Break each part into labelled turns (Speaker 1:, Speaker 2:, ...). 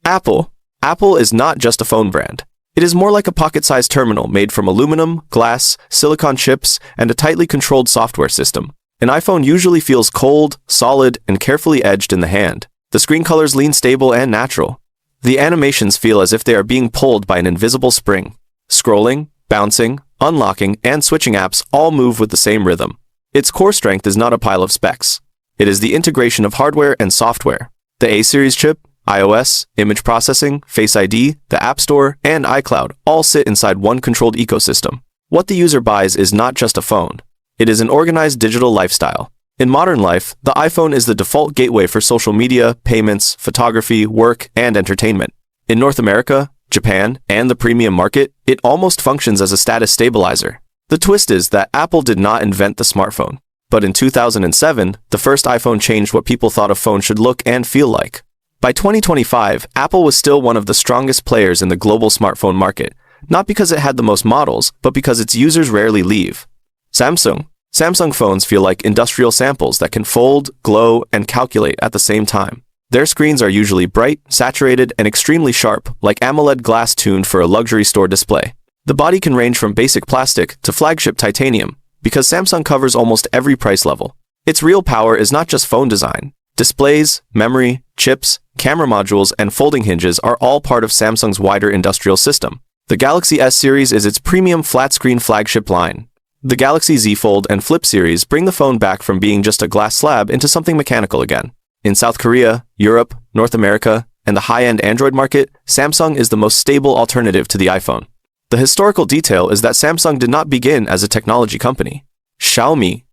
Speaker 1: Apple. Apple is not just a phone brand. It is more like a pocket-sized terminal made from aluminum, glass, silicon chips, and a tightly controlled software system. An iPhone usually feels cold, solid, and carefully edged in the hand. The screen colors lean stable and natural. The animations feel as if they are being pulled by an invisible spring. Scrolling, bouncing, unlocking, and switching apps all move with the same rhythm. Its core strength is not a pile of specs. It is the integration of hardware and software. The A-series chip, iOS, image processing, Face ID, the App Store, and iCloud all sit inside one controlled ecosystem. What the user buys is not just a phone. It is an organized digital lifestyle. In modern life, the iPhone is the default gateway for social media, payments, photography, work, and entertainment. In North America, Japan, and the premium market, it almost functions as a status stabilizer. The twist is that Apple did not invent the smartphone. But in 2007, the first iPhone changed what people thought a phone should look and feel like. By 2025, Apple was still one of the strongest players in the global smartphone market, not because it had the most models, but because its users rarely leave. Samsung. Samsung phones feel like industrial samples that can fold, glow, and calculate at the same time. Their screens are usually bright, saturated, and extremely sharp, like AMOLED glass tuned for a luxury store display. The body can range from basic plastic to flagship titanium, because Samsung covers almost every price level. Its real power is not just phone design. Displays, memory, chips, camera modules, and folding hinges are all part of Samsung's wider industrial system. The Galaxy S series is its premium flat-screen flagship line. The Galaxy Z Fold and Flip series bring the phone back from being just a glass slab into something mechanical again. In South Korea, Europe, North America, and the high-end Android market, Samsung is the most stable alternative to the iPhone. The historical detail is that Samsung did not begin as a technology company. Xiaomi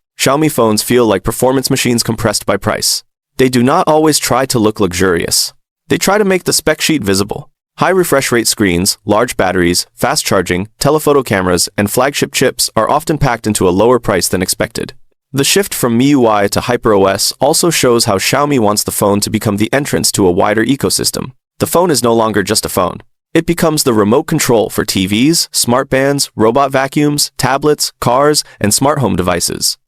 Speaker 1: phones feel like performance machines compressed by price. They do not always try to look luxurious. They try to make the spec sheet visible. High refresh rate screens, large batteries, fast charging, telephoto cameras, and flagship chips are often packed into a lower price than expected. The shift from MIUI to HyperOS also shows how Xiaomi wants the phone to become the entrance to a wider ecosystem. The phone is no longer just a phone. It becomes the remote control for TVs, smartbands, robot vacuums, tablets, cars, and smart home devices.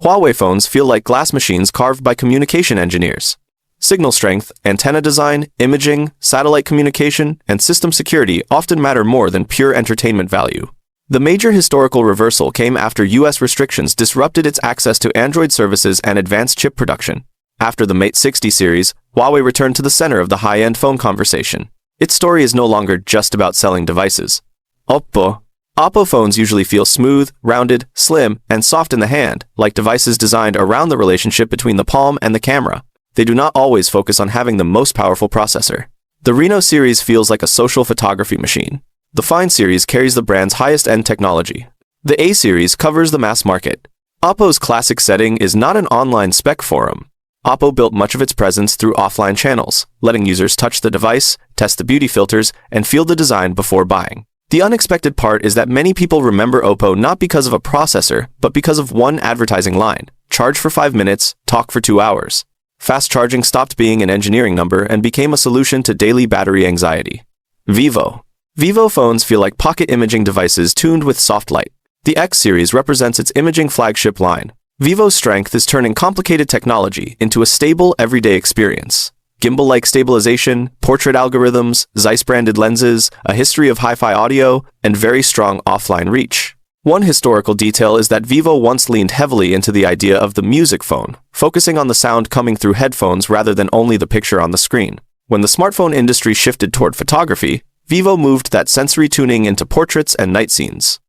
Speaker 1: Huawei phones feel like glass machines carved by communication engineers. Signal strength, antenna design, imaging, satellite communication, and system security often matter more than pure entertainment value. The major historical reversal came after US restrictions disrupted its access to Android services and advanced chip production. After the Mate 60 series, Huawei returned to the center of the high-end phone conversation. Its story is no longer just about selling devices. Oppo phones usually feel smooth, rounded, slim, and soft in the hand, like devices designed around the relationship between the palm and the camera. They do not always focus on having the most powerful processor. The Reno series feels like a social photography machine. The Find series carries the brand's highest-end technology. The A series covers the mass market. Oppo's classic setting is not an online spec forum. Oppo built much of its presence through offline channels, letting users touch the device, test the beauty filters, and feel the design before buying. The unexpected part is that many people remember Oppo not because of a processor, but because of one advertising line: charge for 5 minutes, talk for 2 hours. Fast charging stopped being an engineering number and became a solution to daily battery anxiety. Vivo phones feel like pocket imaging devices tuned with soft light. The X series represents its imaging flagship line. Vivo's strength is turning complicated technology into a stable, everyday experience. Gimbal-like stabilization, portrait algorithms, Zeiss-branded lenses, a history of hi-fi audio, and very strong offline reach. One historical detail is that Vivo once leaned heavily into the idea of the music phone, focusing on the sound coming through headphones rather than only the picture on the screen. When the smartphone industry shifted toward photography, Vivo moved that sensory tuning into portraits and night scenes.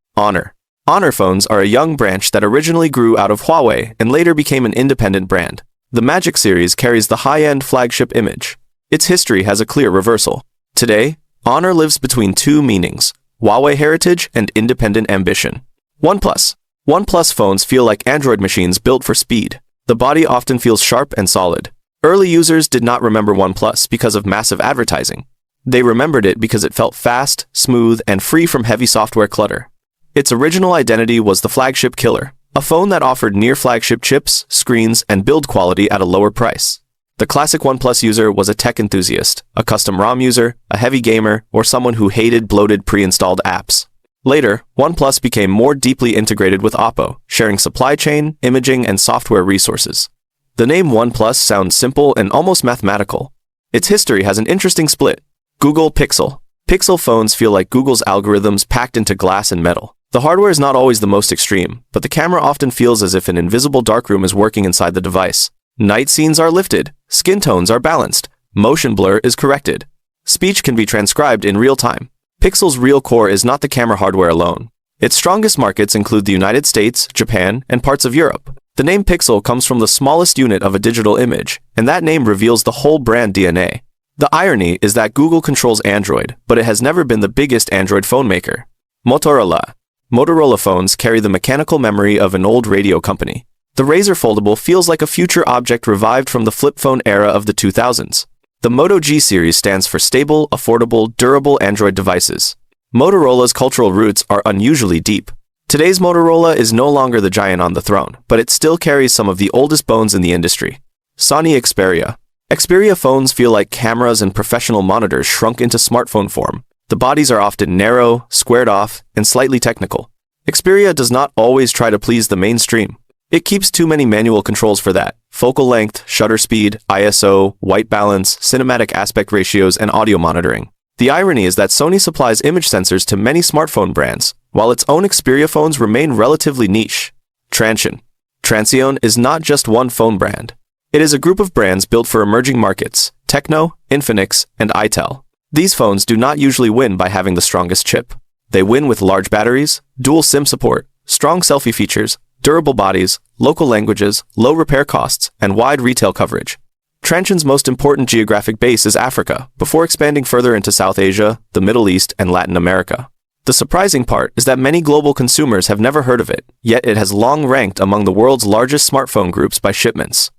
Speaker 1: Honor phones are a young branch that originally grew out of Huawei and later became an independent brand. The Magic series carries the high-end flagship image. Its history has a clear reversal. Today, Honor lives between two meanings: Huawei heritage and independent ambition. OnePlus phones feel like Android machines built for speed. The body often feels sharp and solid. Early users did not remember OnePlus because of massive advertising. They remembered it because it felt fast, smooth, and free from heavy software clutter. Its original identity was the flagship killer, a phone that offered near-flagship chips, screens, and build quality at a lower price. The classic OnePlus user was a tech enthusiast, a custom ROM user, a heavy gamer, or someone who hated bloated pre-installed apps. Later, OnePlus became more deeply integrated with Oppo, sharing supply chain, imaging, and software resources. The name OnePlus sounds simple and almost mathematical. Its history has an interesting split. Google Pixel. Pixel phones feel like Google's algorithms packed into glass and metal. The hardware is not always the most extreme, but the camera often feels as if an invisible darkroom is working inside the device. Night scenes are lifted, skin tones are balanced, motion blur is corrected. Speech can be transcribed in real time. Pixel's real core is not the camera hardware alone. Its strongest markets include the United States, Japan, and parts of Europe. The name Pixel comes from the smallest unit of a digital image, and that name reveals the whole brand DNA. The irony is that Google controls Android, but it has never been the biggest Android phone maker. Motorola. Motorola phones carry the mechanical memory of an old radio company. The Razr Foldable feels like a future object revived from the flip phone era of the 2000s. The Moto G series stands for stable, affordable, durable Android devices. Motorola's cultural roots are unusually deep. Today's Motorola is no longer the giant on the throne, but it still carries some of the oldest bones in the industry. Sony Xperia. Xperia phones feel like cameras and professional monitors shrunk into smartphone form. The bodies are often narrow, squared off, and slightly technical. Xperia does not always try to please the mainstream. It keeps too many manual controls for that: focal length, shutter speed, ISO, white balance, cinematic aspect ratios, and audio monitoring. The irony is that Sony supplies image sensors to many smartphone brands, while its own Xperia phones remain relatively niche. Transsion. Transsion is not just one phone brand. It is a group of brands built for emerging markets: Tecno, Infinix, and itel. These phones do not usually win by having the strongest chip. They win with large batteries, dual SIM support, strong selfie features, durable bodies, local languages, low repair costs, and wide retail coverage. Transsion's most important geographic base is Africa, before expanding further into South Asia, the Middle East, and Latin America. The surprising part is that many global consumers have never heard of it, yet it has long ranked among the world's largest smartphone groups by shipments.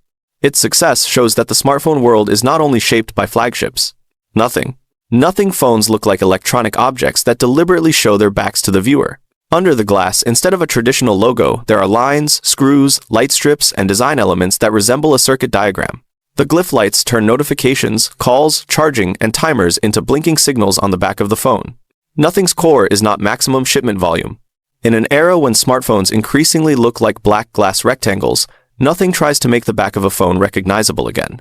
Speaker 1: Its success shows that the smartphone world is not only shaped by flagships. Nothing phones look like electronic objects that deliberately show their backs to the viewer. Under the glass, instead of a traditional logo, there are lines, screws, light strips, and design elements that resemble a circuit diagram. The glyph lights turn notifications, calls, charging, and timers into blinking signals on the back of the phone. Nothing's core is not maximum shipment volume. In an era when smartphones increasingly look like black glass rectangles, nothing tries to make the back of a phone recognizable again.